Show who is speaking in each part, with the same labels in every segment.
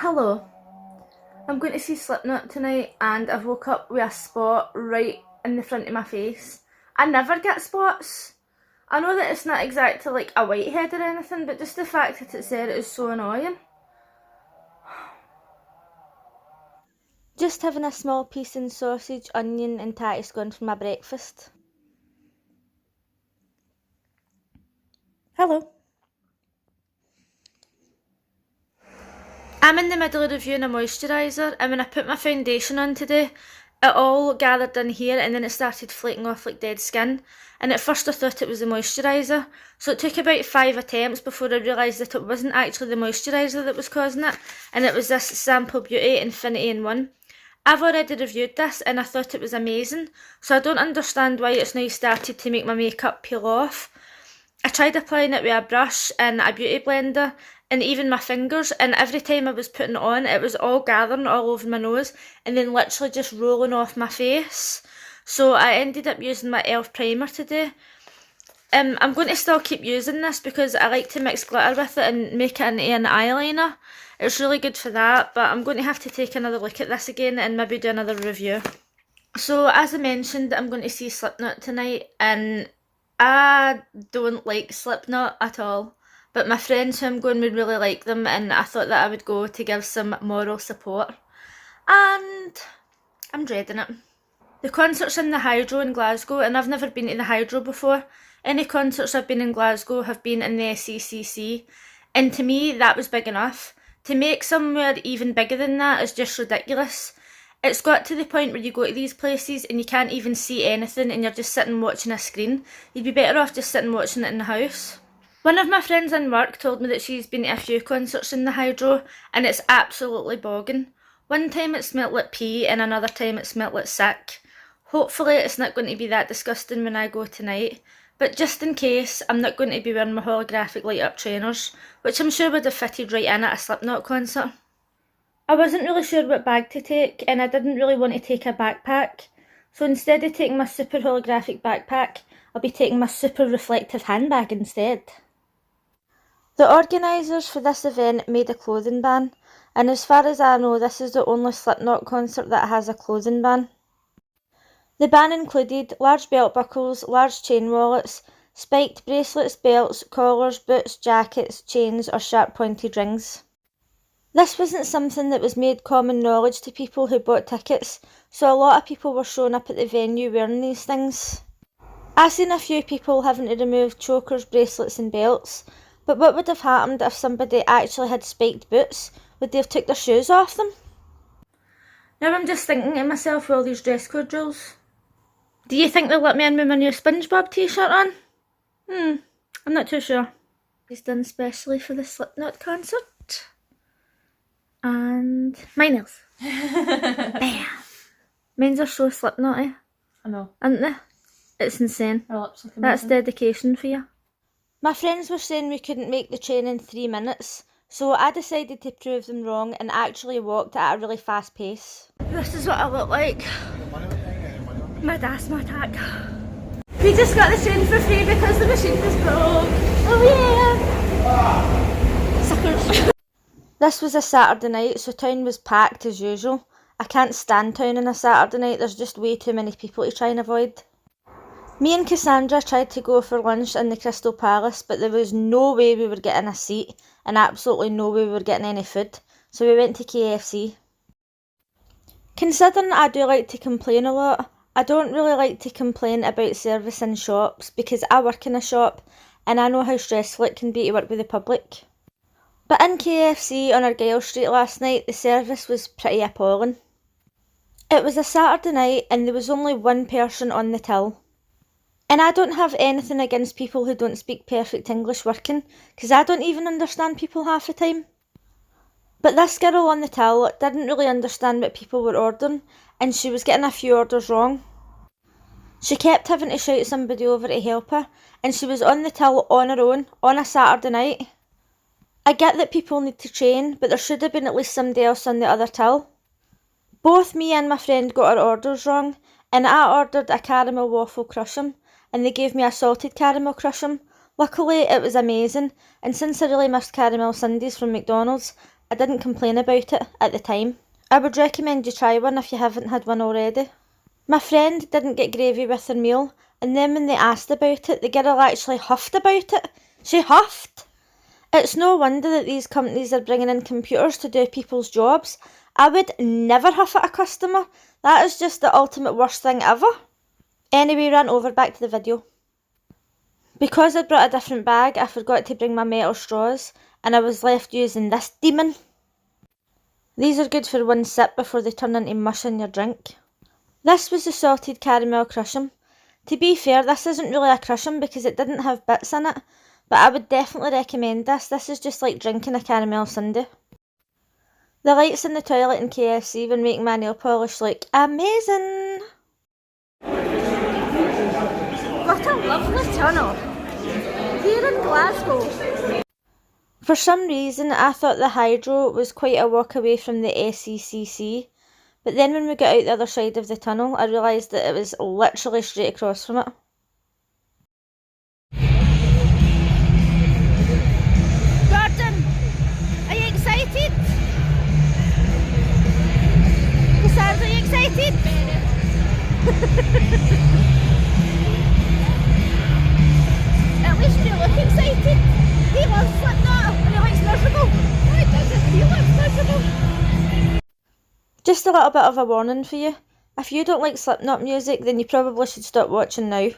Speaker 1: Hello, I'm going to see Slipknot tonight and I've woke up with a spot right in the front of my face. I never get spots. I know that it's not exactly like a whitehead or anything, but just the fact that it's there is so annoying. Just having a small piece of sausage, onion and tatty scone for my breakfast. Hello. I'm in the middle of reviewing a moisturiser, and when I put my foundation on today, it all gathered in here and then it started flaking off like dead skin. And at first I thought it was the moisturiser, so it took about 5 attempts before I realised that it wasn't actually the moisturiser that was causing it, and it was this Sample Beauty Infinity in One. I've already reviewed this and I thought it was amazing, so I don't understand why it's now started to make my makeup peel off. I tried applying it with a brush and a beauty blender and even my fingers, and every time I was putting it on it was all gathering all over my nose and then literally just rolling off my face. So I ended up using my e.l.f. primer today. I'm going to still keep using this because I like to mix glitter with it and make it into an eyeliner. It's really good for that, but I'm going to have to take another look at this again and maybe do another review. So as I mentioned, I'm going to see Slipknot tonight, and I don't like Slipknot at all, but my friends who I'm going would really like them, and I thought that I would go to give some moral support, and I'm dreading it. The concert's in the Hydro in Glasgow, and I've never been to the Hydro before. Any concerts I've been in Glasgow have been in the SCCC, and to me that was big enough. To make somewhere even bigger than that is just ridiculous. It's got to the point where you go to these places and you can't even see anything and you're just sitting watching a screen. You'd be better off just sitting watching it in the house. One of my friends in work told me that she's been to a few concerts in the Hydro and it's absolutely bogging. One time it smelt like pee and another time it smelt like sick. Hopefully it's not going to be that disgusting when I go tonight, but just in case, I'm not going to be wearing my holographic light up trainers, which I'm sure would have fitted right in at a Slipknot concert. I wasn't really sure what bag to take, and I didn't really want to take a backpack, so instead of taking my super holographic backpack, I'll be taking my super reflective handbag instead. The organisers for this event made a clothing ban, and as far as I know this is the only Slipknot concert that has a clothing ban. The ban included large belt buckles, large chain wallets, spiked bracelets, belts, collars, boots, jackets, chains or sharp pointed rings. This wasn't something that was made common knowledge to people who bought tickets, so a lot of people were showing up at the venue wearing these things. I seen a few people having to remove chokers, bracelets and belts, but what would have happened if somebody actually had spiked boots? Would they have took their shoes off them? Now I'm just thinking to myself with all these dress code rules. Do you think they'll let me in with my new SpongeBob t-shirt on? I'm not too sure. It's done specially for the Slipknot concert. And my nails. Bam! Mine are so Slipknot-y.
Speaker 2: I know.
Speaker 1: Aren't they? It's insane. That's dedication for you. My friends were saying we couldn't make the train in 3 minutes, so I decided to prove them wrong and actually walked at a really fast pace. This is what I look like. Mid-asthma attack. We just got the train for free because the machine was broke. Oh yeah! Suckers. This was a Saturday night, so town was packed as usual. I can't stand town on a Saturday night, there's just way too many people to try and avoid. Me and Cassandra tried to go for lunch in the Crystal Palace, but there was no way we were getting a seat and absolutely no way we were getting any food, so we went to KFC. Considering I do like to complain a lot, I don't really like to complain about service in shops because I work in a shop and I know how stressful it can be to work with the public. But in KFC on Argyle Street last night, the service was pretty appalling. It was a Saturday night and there was only one person on the till. And I don't have anything against people who don't speak perfect English working, because I don't even understand people half the time. But this girl on the till didn't really understand what people were ordering, and she was getting a few orders wrong. She kept having to shout somebody over to help her, and she was on the till on her own, on a Saturday night. I get that people need to train, but there should have been at least somebody else on the other till. Both me and my friend got our orders wrong, and I ordered a caramel waffle crush'em, and they gave me a salted caramel crush'em. Luckily it was amazing, and since I really missed caramel sundaes from McDonald's, I didn't complain about it at the time. I would recommend you try one if you haven't had one already. My friend didn't get gravy with her meal, and then when they asked about it, the girl actually huffed about it. She huffed! It's no wonder that these companies are bringing in computers to do people's jobs. I would never huff at a customer. That is just the ultimate worst thing ever. Anyway, ran over, back to the video. Because I brought a different bag, I forgot to bring my metal straws, and I was left using this demon. These are good for one sip before they turn into mush in your drink. This was the salted caramel crush'em. To be fair, this isn't really a crush'em because it didn't have bits in it, but I would definitely recommend this. This is just like drinking a caramel sundae. The lights in the toilet in KFC were making my nail polish look amazing. What a lovely tunnel. Here in Glasgow. For some reason, I thought the hydro was quite a walk away from the SECC, but then when we got out the other side of the tunnel, I realised that it was literally straight across from it. Gordon, are you excited? Cassandra, are you excited? At least you look excited. He loves Slipknot and he likes miserable. No, he doesn't. He loves miserable. Just a little bit of a warning for you. If you don't like Slipknot music, then you probably should stop watching now.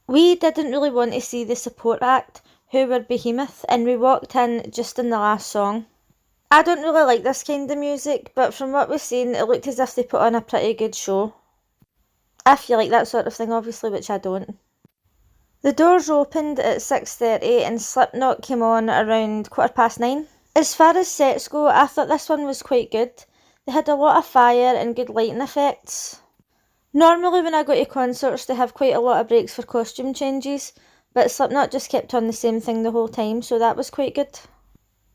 Speaker 1: We didn't really want to see the support act, who were Behemoth, and we walked in just in the last song. I don't really like this kind of music, but from what we've seen, it looked as if they put on a pretty good show. If you like that sort of thing, obviously, which I don't. The doors opened at 6:30 and Slipknot came on around 9:15. As far as sets go, I thought this one was quite good. They had a lot of fire and good lighting effects. Normally when I go to concerts they have quite a lot of breaks for costume changes, but Slipknot just kept on the same thing the whole time, so that was quite good.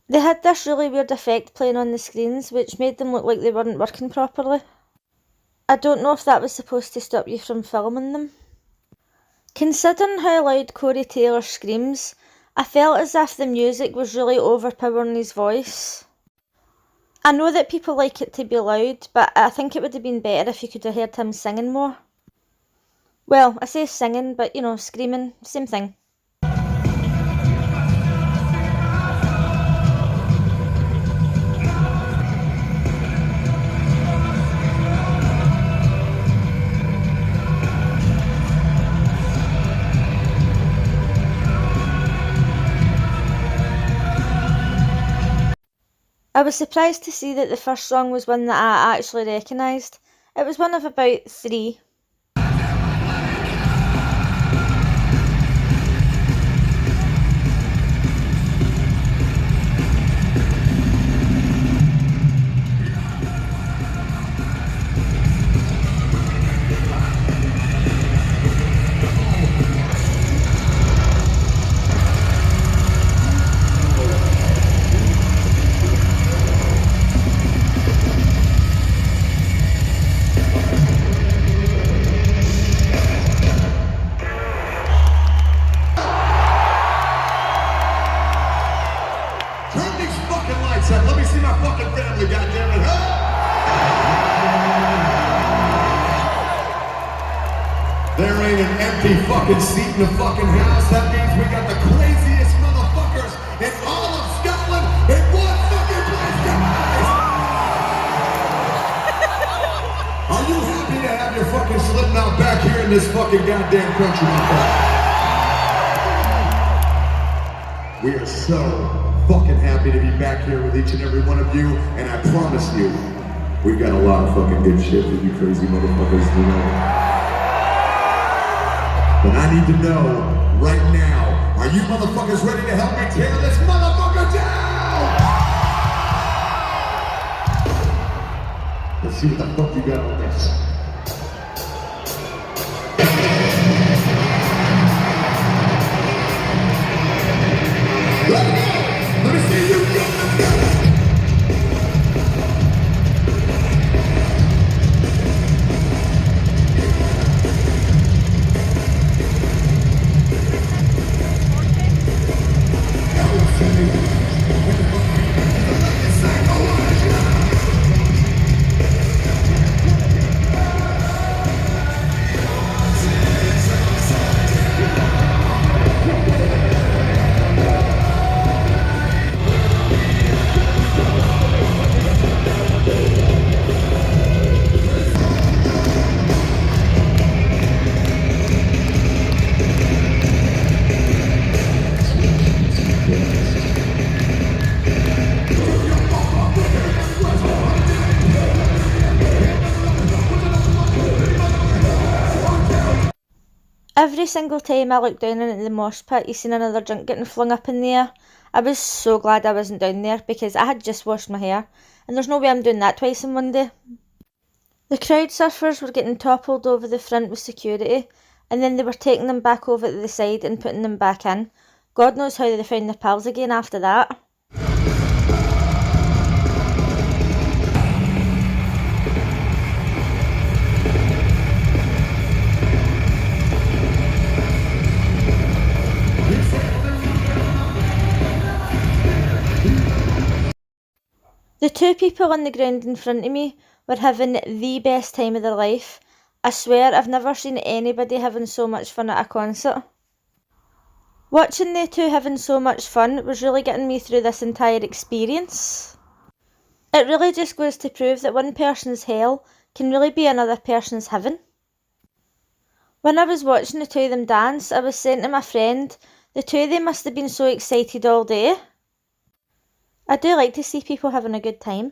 Speaker 1: They had this really weird effect playing on the screens which made them look like they weren't working properly. I don't know if that was supposed to stop you from filming them. Considering how loud Corey Taylor screams, I felt as if the music was really overpowering his voice. I know that people like it to be loud, but I think it would have been better if you could have heard him singing more. Well, I say singing, but you know, screaming, same thing. I was surprised to see that the first song was one that I actually recognised. It was one of about 3.
Speaker 2: Let me see my fucking family, goddammit. There ain't an empty fucking seat in the fucking house. That means we got the craziest motherfuckers in all of Scotland in one fucking place, guys. Are you happy to have your fucking Slipknot back here in this fucking goddamn country, my friend? We are so fucking happy to be back here with each and every one of you, and I promise you, we've got a lot of fucking good shit for you crazy motherfuckers to know. But I need to know, right now, are you motherfuckers ready to help me tear this motherfucker down? Let's see what the fuck you got on this. Let me see you go. Let me
Speaker 1: Every single time I looked down into the mosh pit, you seen another drink getting flung up in the air. I was so glad I wasn't down there because I had just washed my hair, and there's no way I'm doing that twice in one day. The crowd surfers were getting toppled over the front with security, and then they were taking them back over to the side and putting them back in. God knows how they found their pals again after that. The two people on the ground in front of me were having the best time of their life. I swear I've never seen anybody having so much fun at a concert. Watching the two having so much fun was really getting me through this entire experience. It really just goes to prove that one person's hell can really be another person's heaven. When I was watching the two of them dance, I was saying to my friend, the two of them must have been so excited all day. I do like to see people having a good time.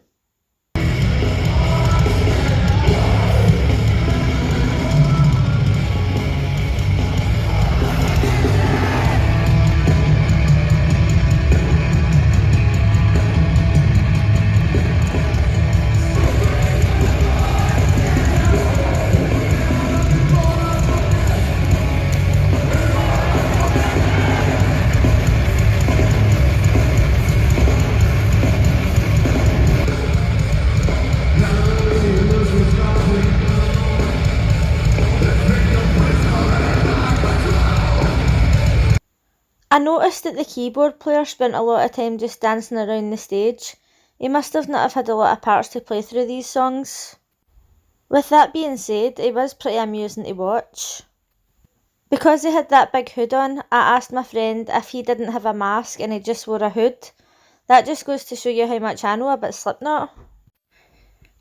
Speaker 1: I noticed that the keyboard player spent a lot of time just dancing around the stage. He must have not have had a lot of parts to play through these songs. With that being said, it was pretty amusing to watch. Because he had that big hood on, I asked my friend if he didn't have a mask and he just wore a hood. That just goes to show you how much I know about Slipknot.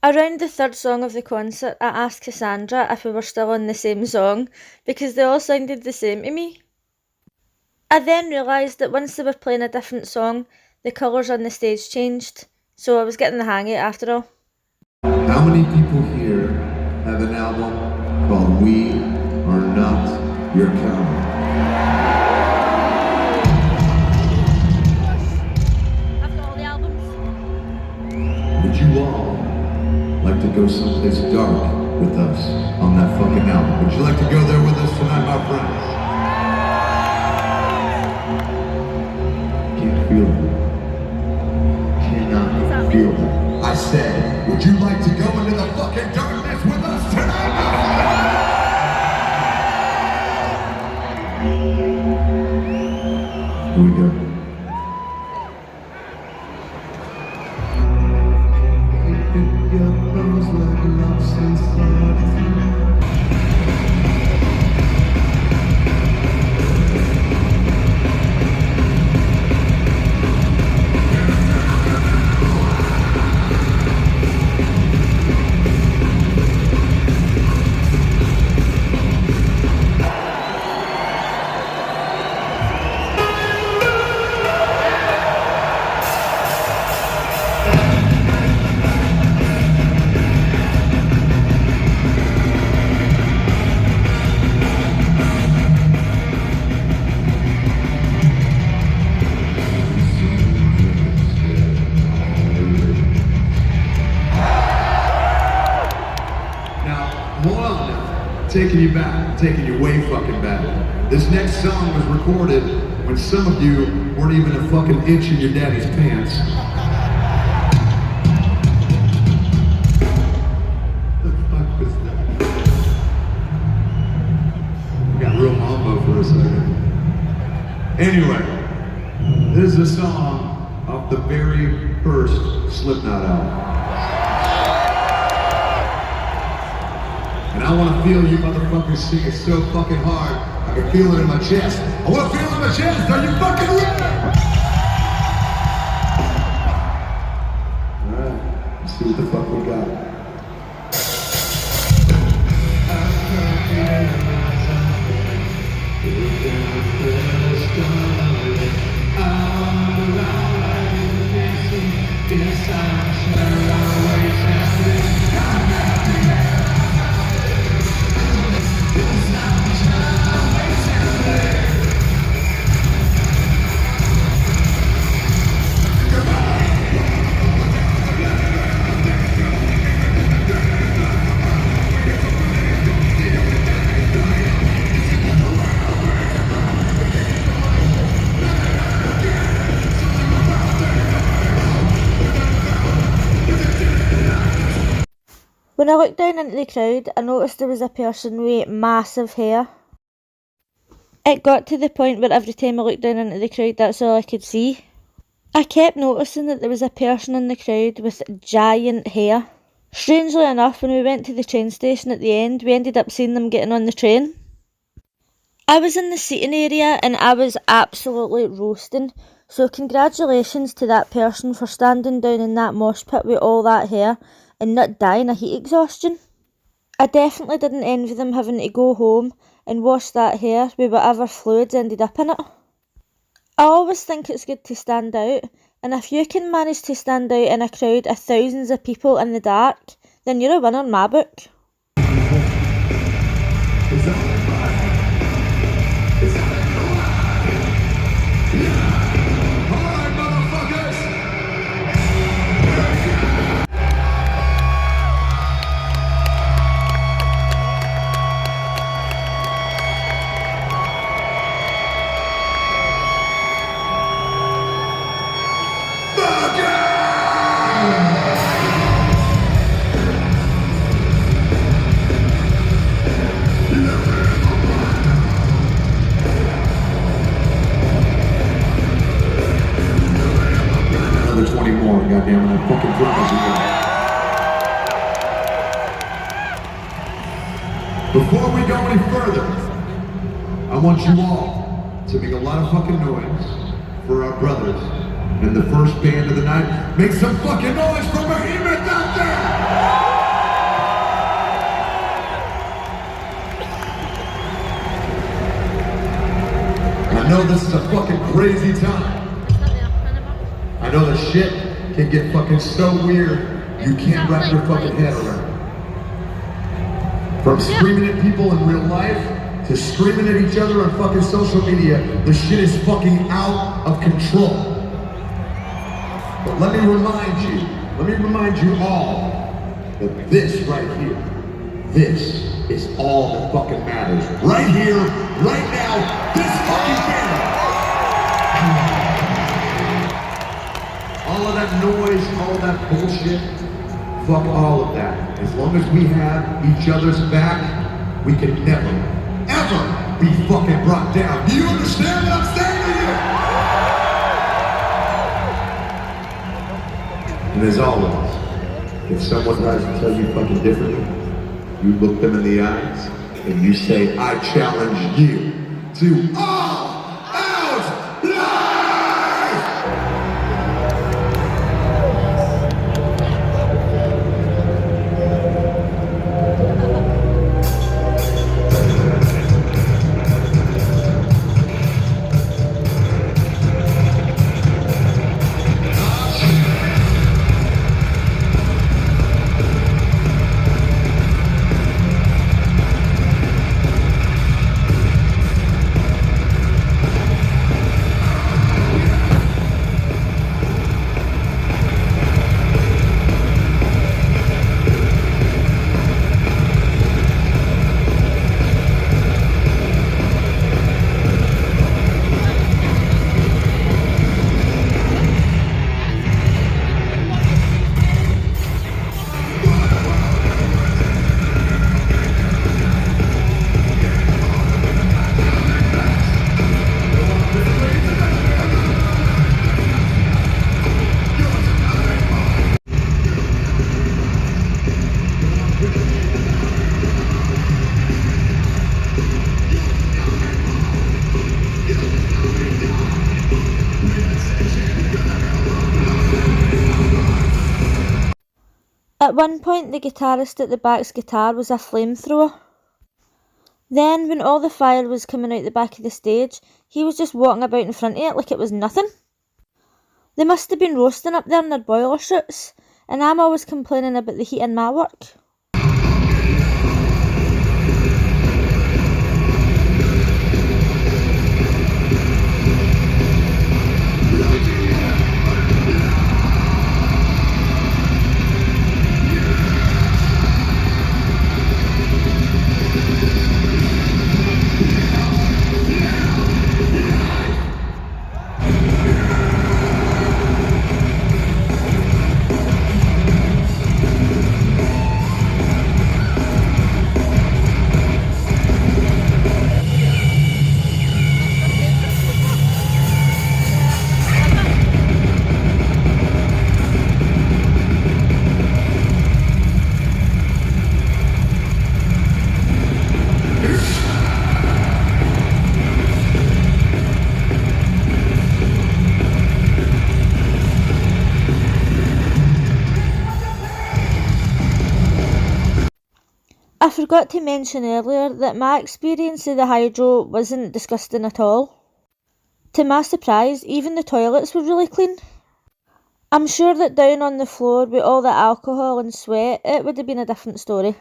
Speaker 1: Around the third song of the concert, I asked Cassandra if we were still on the same song, because they all sounded the same to me. I then realised that once they were playing a different song, the colours on the stage changed, so I was getting the hang of it after all.
Speaker 2: How many people here have an album called We Are Not Your Kind?
Speaker 1: I've got all the albums.
Speaker 2: Would you all like to go someplace dark with us on that fucking album? Would you like to go there with us tonight, my friends? Can't feel it. Cannot feel it. I said, would you like to go into the fucking darkness with us tonight? Here we go. Taking you back, taking you way fucking back. This next song was recorded when some of you weren't even a fucking inch in your daddy's pants. The fuck was that? We got real mambo for a second. Anyway, this is a song off the very first Slipknot album. And I want to feel you motherfuckers sing it so fucking hard, I can feel it in my chest. I want to feel it in my chest. Are you fucking ready? Alright, let's see what the fuck we got.
Speaker 1: When I looked down into the crowd, I noticed there was a person with massive hair. It got to the point where every time I looked down into the crowd, that's all I could see. I kept noticing that there was a person in the crowd with giant hair. Strangely enough, when we went to the train station at the end, we ended up seeing them getting on the train. I was in the seating area and I was absolutely roasting, so congratulations to that person for standing down in that mosh pit with all that hair and not dying of heat exhaustion. I definitely didn't envy them having to go home and wash that hair with whatever fluids ended up in it. I always think it's good to stand out, and if you can manage to stand out in a crowd of thousands of people in the dark, then you're a winner in my book.
Speaker 2: Another 20 more, goddamn it, I fucking promise you. Before we go any further, I want you all to make a lot of fucking noise for our brothers and the first band of the night. Make some fucking noise for Behemoth out there! I know this is a fucking crazy time. I know the shit can get fucking so weird you can't wrap your fucking head around it. From screaming at people in real life to screaming at each other on fucking social media, the shit is fucking out of control. But let me remind you all that this right here, this is all that fucking matters. Right here, right now, this fucking band. All of that noise, all of that bullshit, fuck all of that. As long as we have each other's back, we can never, ever be fucking brought down. Do you understand what I'm saying to you? And as always, if someone tries to tell you fucking differently, you look them in the eyes and you say, I challenge you to all out life!
Speaker 1: At one point, the guitarist at the back's guitar was a flamethrower. Then, when all the fire was coming out the back of the stage, he was just walking about in front of it like it was nothing. They must have been roasting up there in their boiler suits, and I'm always complaining about the heat in my work. forgot to mention earlier that my experience of the hydro wasn't disgusting at all. To my surprise, even the toilets were really clean. I'm sure that down on the floor with all the alcohol and sweat, it would have been a different story.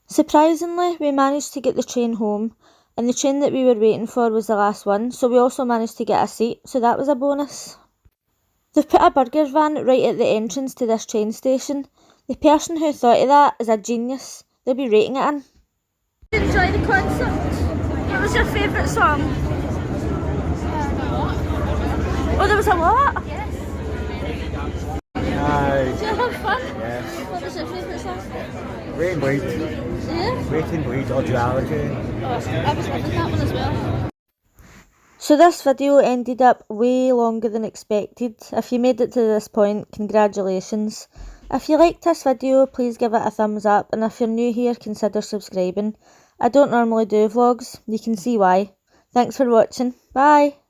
Speaker 1: Surprisingly, we managed to get the train home, and the train that we were waiting for was the last one, so we also managed to get a seat, so that was a bonus. They've put a burger van right at the entrance to this train station. The person who thought of that is a genius. They'll be rating it in. Did you enjoy the concert? What was your favourite song? Oh, there was a what?
Speaker 3: Yes.
Speaker 1: Did you have fun?
Speaker 3: Yes.
Speaker 1: What was your favourite song?
Speaker 3: Wait and Bleed.
Speaker 1: Yeah?
Speaker 3: Wait and Bleed or Duality.
Speaker 1: Oh, I was watching that one as well. So this video ended up way longer than expected. If you made it to this point, congratulations. If you liked this video, please give it a thumbs up, and if you're new here, consider subscribing. I don't normally do vlogs, you can see why. Thanks for watching, bye!